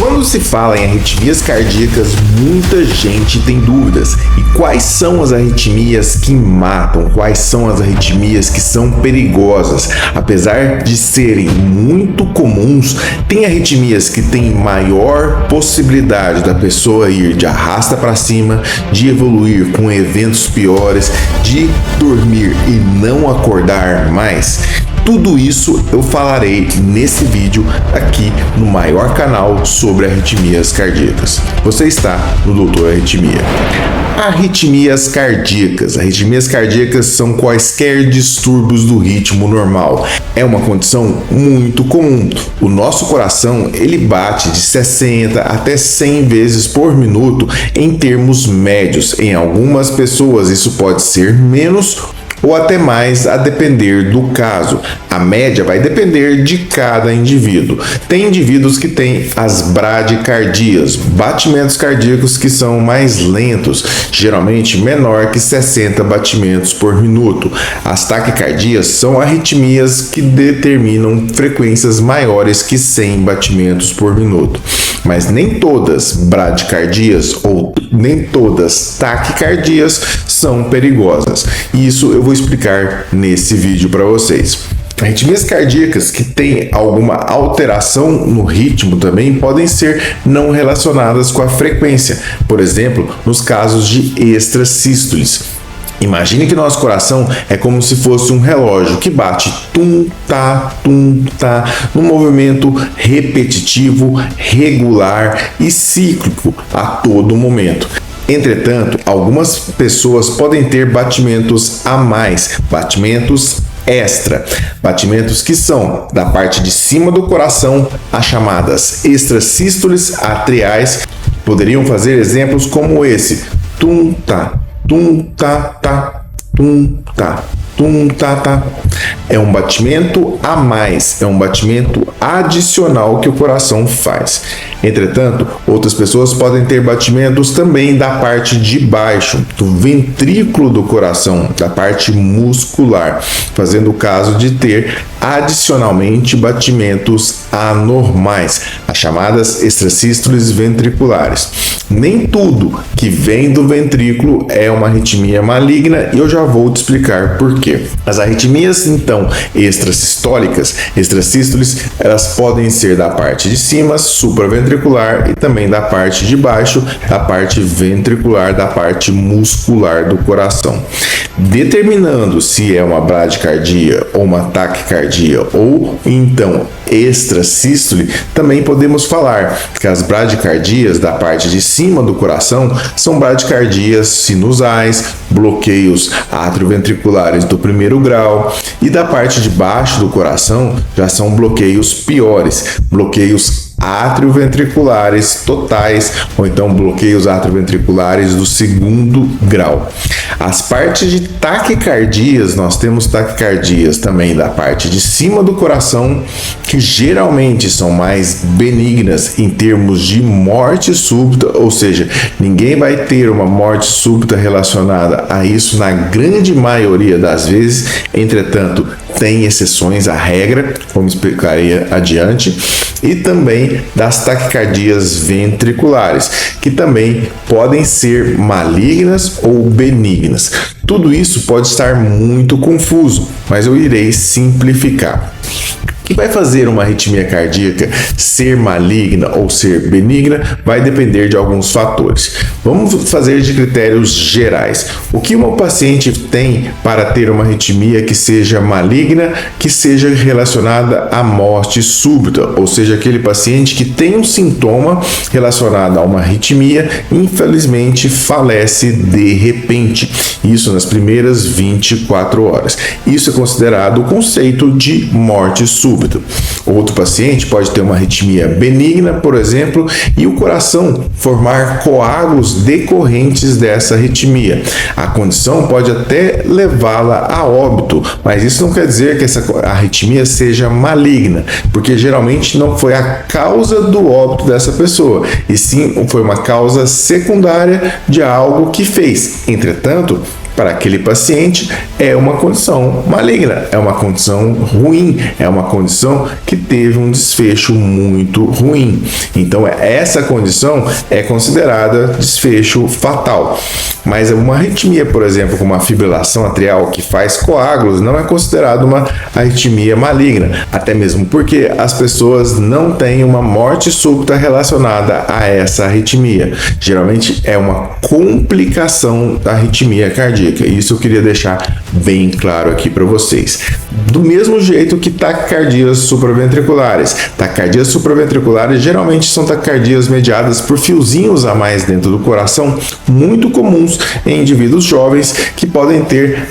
Quando se fala em arritmias cardíacas, muita gente tem dúvidas. E quais são as arritmias que matam? Quais são as arritmias que são perigosas? Apesar de serem muito comuns, tem arritmias que têm maior possibilidade da pessoa ir de arrasta para cima, de evoluir com eventos piores, de dormir e não acordar mais. Tudo isso eu falarei nesse vídeo aqui no maior canal sobre arritmias cardíacas. Você está no Doutor Arritmia. Arritmias cardíacas. Arritmias cardíacas são quaisquer distúrbios do ritmo normal. É uma condição muito comum. O nosso coração ele bate de 60 até 100 vezes por minuto em termos médios. Em algumas pessoas isso pode ser menos ou até mais, a depender do caso. A média vai depender de cada indivíduo. Tem indivíduos que têm as bradicardias, batimentos cardíacos que são mais lentos, geralmente menor que 60 batimentos por minuto. As taquicardias são arritmias que determinam frequências maiores que 100 batimentos por minuto. Mas nem todas bradicardias ou nem todas taquicardias são perigosas. Isso eu vou explicar nesse vídeo para vocês. Arritmias cardíacas que têm alguma alteração no ritmo também podem ser não relacionadas com a frequência, por exemplo, nos casos de extrasístoles. Imagine que nosso coração é como se fosse um relógio que bate tum, tá, num movimento repetitivo, regular e cíclico a todo momento. Entretanto, algumas pessoas podem ter batimentos a mais, batimentos extra, batimentos que são da parte de cima do coração, as chamadas extrasístoles atriais. Poderiam fazer exemplos como esse: tum, tá, tum, tá, tum, tá. É um batimento a mais, é um batimento adicional que o coração faz. Entretanto, outras pessoas podem ter batimentos também da parte de baixo, do ventrículo do coração, da parte muscular, fazendo o caso de ter adicionalmente batimentos anormais, as chamadas extrasístoles ventriculares. Nem tudo que vem do ventrículo é uma arritmia maligna e eu já vou te explicar por quê. As arritmias, então, extrasistólicas, extrasístoles, elas podem ser da parte de cima, supraventricular, e também da parte de baixo, da parte ventricular, da parte muscular do coração. Determinando se é uma bradicardia ou uma taquicardia ou então extrasístole, também podemos falar que as bradicardias da parte de cima do coração são bradicardias sinusais, bloqueios atrioventriculares do primeiro grau, e da parte de baixo do coração já são bloqueios piores, bloqueios atrioventriculares totais ou então bloqueios atrioventriculares do segundo grau. As partes de taquicardias, nós temos taquicardias também da parte de cima do coração, que geralmente são mais benignas em termos de morte súbita, ou seja, ninguém vai ter uma morte súbita relacionada a isso na grande maioria das vezes. Entretanto, tem exceções à regra, como explicarei adiante, e também das taquicardias ventriculares, que também podem ser malignas ou benignas. Tudo isso pode estar muito confuso, mas eu irei simplificar. O que vai fazer uma arritmia cardíaca ser maligna ou ser benigna vai depender de alguns fatores. Vamos fazer de critérios gerais. O que uma paciente tem para ter uma arritmia que seja maligna, que seja relacionada à morte súbita, ou seja, aquele paciente que tem um sintoma relacionado a uma arritmia, infelizmente falece de repente. Isso nas primeiras 24 horas. Isso é considerado o conceito de morte súbita. Outro paciente pode ter uma arritmia benigna, por exemplo, e o coração formar coágulos decorrentes dessa arritmia. A condição pode até levá-la a óbito, mas isso não quer dizer que essa arritmia seja maligna, porque geralmente não foi a causa do óbito dessa pessoa, e sim foi uma causa secundária de algo que fez. Entretanto, para aquele paciente é uma condição maligna, é uma condição ruim, é uma condição que teve um desfecho muito ruim. Então essa condição é considerada desfecho fatal. Mas uma arritmia, por exemplo, como uma fibrilação atrial que faz coágulos, não é considerada uma arritmia maligna, até mesmo porque as pessoas não têm uma morte súbita relacionada a essa arritmia. Geralmente é uma complicação da arritmia cardíaca. Isso eu queria deixar bem claro aqui para vocês. Do mesmo jeito que taquicardias supraventriculares. Taquicardias supraventriculares geralmente são taquicardias mediadas por fiozinhos a mais dentro do coração, muito comuns em indivíduos jovens que podem ter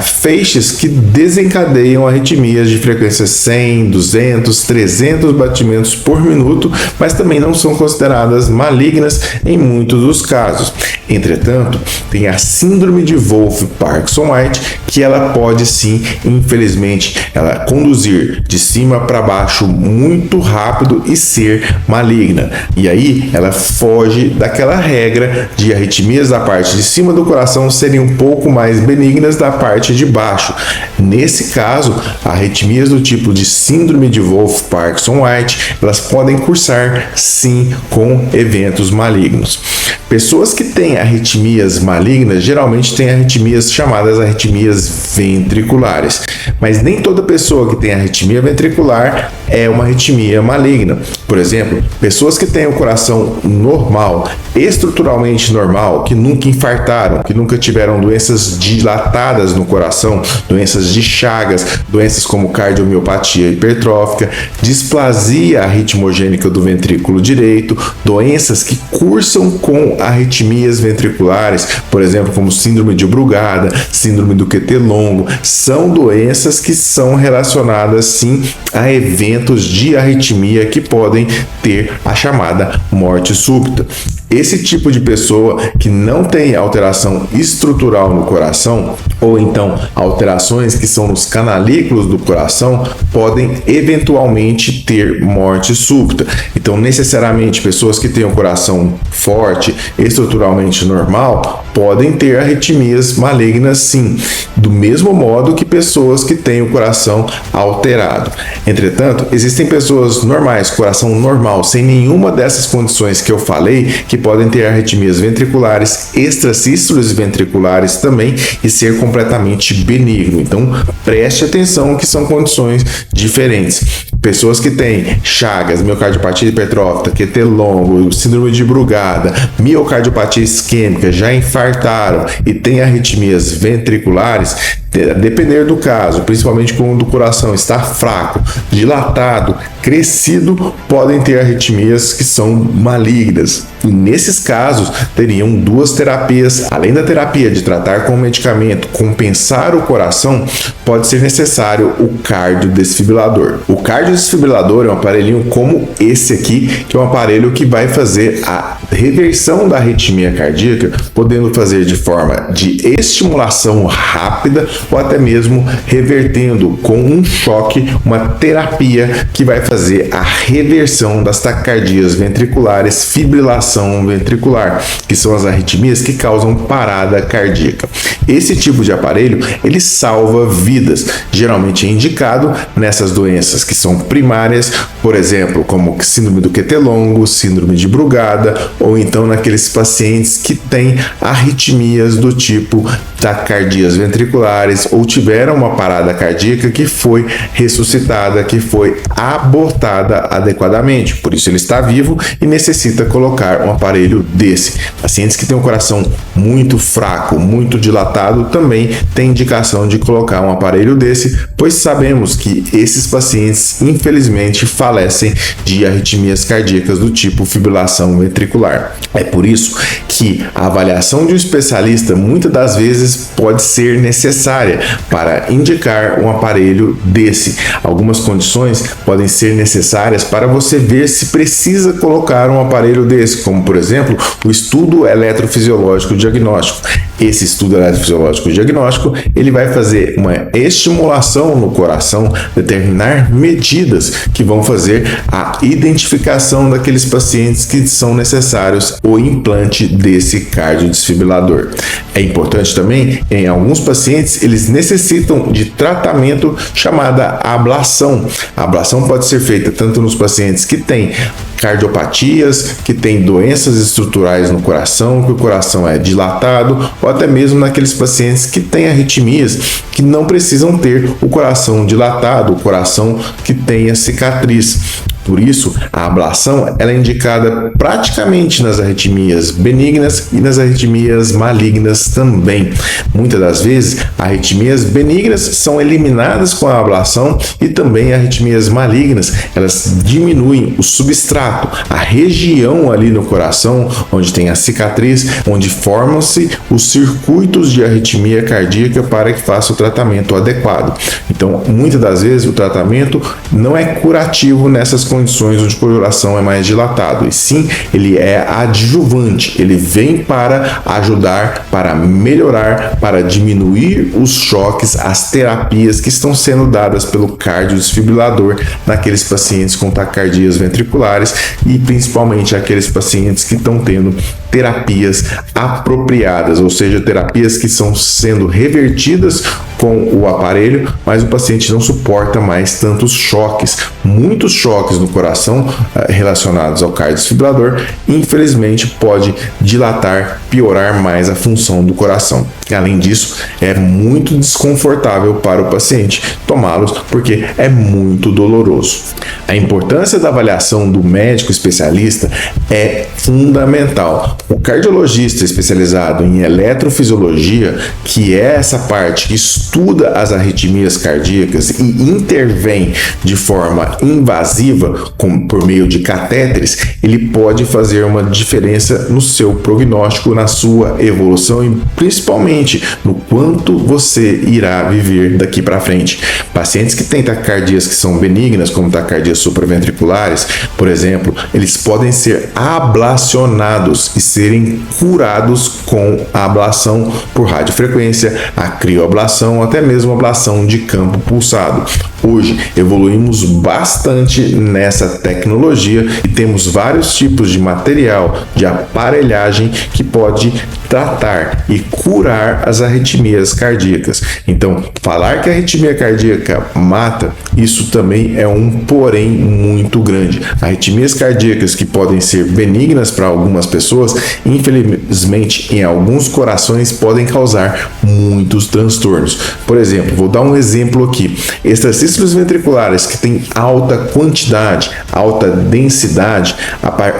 feixes que desencadeiam arritmias de frequência 100, 200, 300 batimentos por minuto, mas também não são consideradas malignas em muitos dos casos. Entretanto, tem a síndrome de Wolff-Parkinson-White, que ela pode sim, infelizmente, ela conduzir de cima para baixo muito rápido e ser maligna. E aí ela foge daquela regra de arritmias da parte de cima do coração serem um pouco mais benignas da parte de baixo. Nesse caso, arritmias do tipo de síndrome de Wolff-Parkinson-White, elas podem cursar sim com eventos malignos. Pessoas que têm arritmias malignas geralmente têm arritmias chamadas arritmias ventriculares, mas nem toda pessoa que tem arritmia ventricular é uma arritmia maligna. Por exemplo, pessoas que têm o coração normal, estruturalmente normal, que nunca infartaram, que nunca tiveram doenças dilatadas no coração, doenças de Chagas, doenças como cardiomiopatia hipertrófica, displasia arritmogênica do ventrículo direito, doenças que cursam com arritmias ventriculares, por exemplo, como síndrome de Brugada, síndrome do QT longo, são doenças que são relacionadas sim a eventos de arritmia que podem ter a chamada morte súbita. Esse tipo de pessoa que não tem alteração estrutural no coração, ou então alterações que são nos canalículos do coração, podem eventualmente ter morte súbita. Então, necessariamente, pessoas que têm o coração forte, estruturalmente normal, podem ter arritmias malignas sim, do mesmo modo que pessoas que têm o coração alterado. Entretanto, existem pessoas normais, coração normal, sem nenhuma dessas condições que eu falei, que podem ter arritmias ventriculares, extrasístoles ventriculares também e ser completamente benigno. Então, preste atenção que são condições diferentes. Pessoas que têm Chagas, miocardiopatia hipertrófica, QT longo, síndrome de Brugada, miocardiopatia isquêmica, já infartaram e têm arritmias ventriculares, a depender do caso, principalmente quando o coração está fraco, dilatado, crescido, podem ter arritmias que são malignas. E nesses casos, teriam duas terapias. Além da terapia de tratar com medicamento, compensar o coração, pode ser necessário o cardiodesfibrilador. O cardiodesfibrilador é um aparelhinho como esse aqui, que é um aparelho que vai fazer a reversão da arritmia cardíaca, podendo fazer de forma de estimulação rápida ou até mesmo revertendo com um choque, uma terapia que vai fazer a reversão das taquicardias ventriculares, fibrilação ventricular, que são as arritmias que causam parada cardíaca. Esse tipo de aparelho, ele salva vidas, geralmente é indicado nessas doenças que são primárias, por exemplo, como síndrome do QT longo, síndrome de Brugada, ou então naqueles pacientes que têm arritmias do tipo taquicardias ventriculares ou tiveram uma parada cardíaca que foi ressuscitada, que foi abortada adequadamente. Por isso ele está vivo e necessita colocar um aparelho desse. Pacientes que têm um coração muito fraco, muito dilatado, também tem indicação de colocar um aparelho desse, pois sabemos que esses pacientes, infelizmente, falecem de arritmias cardíacas do tipo fibrilação ventricular. É por isso que a avaliação de um especialista muitas das vezes pode ser necessária para indicar um aparelho desse. Algumas condições podem ser necessárias para você ver se precisa colocar um aparelho desse, como por exemplo, o estudo eletrofisiológico diagnóstico. Esse estudo eletrofisiológico diagnóstico, ele vai fazer uma estimulação no coração, determinar medidas medidas que vão fazer a identificação daqueles pacientes que são necessários o implante desse cardiodesfibrilador. É importante também, em alguns pacientes, eles necessitam de tratamento chamada ablação. A ablação pode ser feita tanto nos pacientes que têm cardiopatias, que têm doenças estruturais no coração, que o coração é dilatado, ou até mesmo naqueles pacientes que têm arritmias que não precisam ter o coração dilatado, o coração que tenha cicatriz. Por isso, a ablação ela é indicada praticamente nas arritmias benignas e nas arritmias malignas também. Muitas das vezes, arritmias benignas são eliminadas com a ablação e também arritmias malignas, elas diminuem o substrato, a região ali no coração onde tem a cicatriz, onde formam-se os circuitos de arritmia cardíaca para que faça o tratamento adequado. Então, muitas das vezes, o tratamento não é curativo nessas condições onde o coração é mais dilatado, e sim, ele é adjuvante, ele vem para ajudar, para melhorar, para diminuir os choques, as terapias que estão sendo dadas pelo cardiodesfibrilador naqueles pacientes com taquicardias ventriculares e principalmente aqueles pacientes que estão tendo terapias apropriadas, ou seja, terapias que estão sendo revertidas com o aparelho, mas o paciente não suporta mais tantos choques. Muitos choques no coração relacionados ao cardiodesfibrilador, infelizmente, pode dilatar, piorar mais a função do coração. Além disso, é muito desconfortável para o paciente tomá-los porque é muito doloroso. A importância da avaliação do médico especialista é fundamental. O cardiologista especializado em eletrofisiologia, que é essa parte que estuda as arritmias cardíacas e intervém de forma invasiva por meio de catéteres, ele pode fazer uma diferença no seu prognóstico, na sua evolução e principalmente no quanto você irá viver daqui para frente. Pacientes que têm taquicardias que são benignas, como taquicardias supraventriculares, por exemplo, eles podem ser ablacionados e serem curados com a ablação por radiofrequência, a crioablação, até mesmo a ablação de campo pulsado. Hoje evoluímos bastante nessa tecnologia e temos vários tipos de material, de aparelhagem que pode tratar e curar as arritmias cardíacas. Então, falar que a arritmia cardíaca mata, isso também é um porém muito grande. Arritmias cardíacas que podem ser benignas para algumas pessoas, infelizmente, em alguns corações podem causar muitos transtornos. Por exemplo, vou dar um exemplo aqui. Extracístoles ventriculares que têm alta quantidade, alta densidade,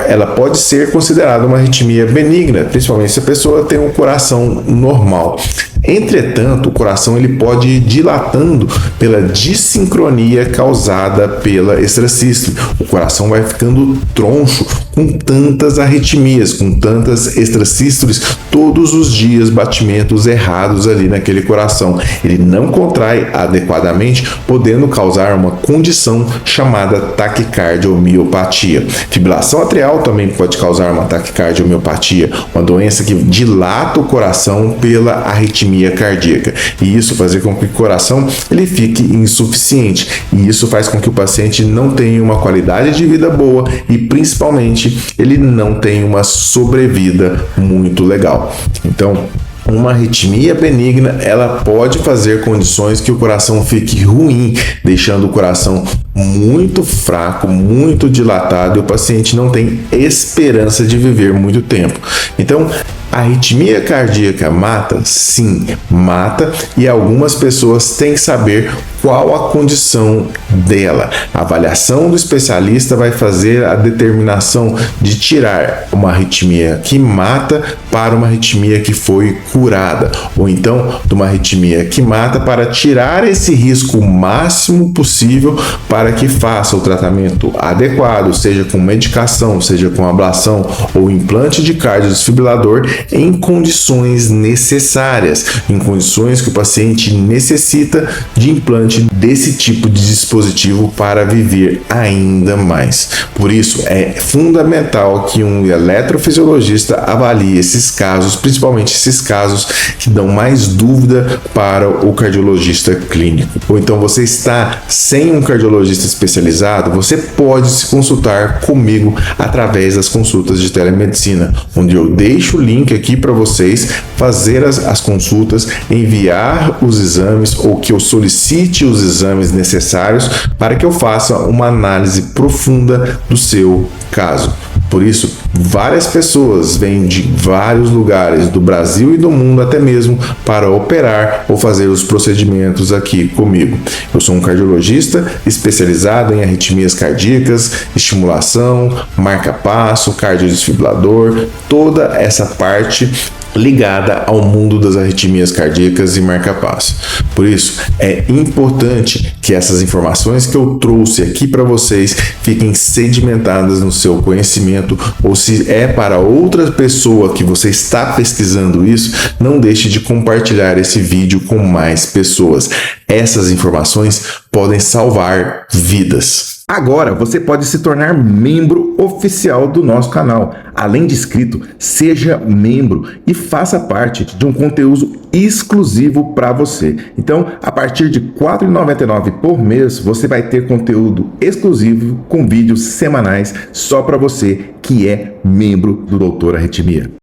ela pode ser considerada uma arritmia benigna, principalmente se a pessoa tem um coração normal. Entretanto, o coração ele pode ir dilatando pela dissincronia causada pela extrasístole. O coração vai ficando troncho com tantas arritmias, com tantas extrasístoles, todos os dias batimentos errados ali naquele coração. Ele não contrai adequadamente, podendo causar uma condição chamada taquicardiomiopatia. Fibrilação atrial também pode causar uma taquicardiomiopatia, uma doença que dilata o coração pela arritmia cardíaca, e isso fazer com que o coração ele fique insuficiente, e isso faz com que o paciente não tenha uma qualidade de vida boa e principalmente ele não tenha uma sobrevida muito legal. Então, uma arritmia benigna, ela pode fazer condições que o coração fique ruim, deixando o coração muito fraco, muito dilatado, e o paciente não tem esperança de viver muito tempo. Então, a arritmia cardíaca mata? Sim, mata, e algumas pessoas têm que saber qual a condição dela. A avaliação do especialista vai fazer a determinação de tirar uma arritmia que mata para uma arritmia que foi curada, ou então de uma arritmia que mata para tirar esse risco máximo possível para que faça o tratamento adequado, seja com medicação, seja com ablação ou implante de cardiodesfibrilador em condições necessárias, em condições que o paciente necessita de implante implante desse tipo de dispositivo para viver ainda mais. Por isso, é fundamental que um eletrofisiologista avalie esses casos, principalmente esses casos que dão mais dúvida para o cardiologista clínico. Ou então você está sem um cardiologista especializado, você pode se consultar comigo através das consultas de telemedicina, onde eu deixo o link aqui para vocês fazer as consultas, enviar os exames ou que eu solicite os exames necessários para que eu faça uma análise profunda do seu caso. Por isso, várias pessoas vêm de vários lugares do Brasil e do mundo até mesmo para operar ou fazer os procedimentos aqui comigo. Eu sou um cardiologista especializado em arritmias cardíacas, estimulação, marca-passo, cardiodesfibrilador, toda essa parte ligada ao mundo das arritmias cardíacas e marca-passo. Por isso, é importante que essas informações que eu trouxe aqui para vocês fiquem sedimentadas no seu conhecimento, ou se é para outra pessoa que você está pesquisando isso, não deixe de compartilhar esse vídeo com mais pessoas. Essas informações podem salvar vidas. Agora você pode se tornar membro oficial do nosso canal. Além de inscrito, seja membro e faça parte de um conteúdo exclusivo para você. Então, a partir de R$ 4,99 por mês, você vai ter conteúdo exclusivo com vídeos semanais só para você que é membro do Doutor Arritmia.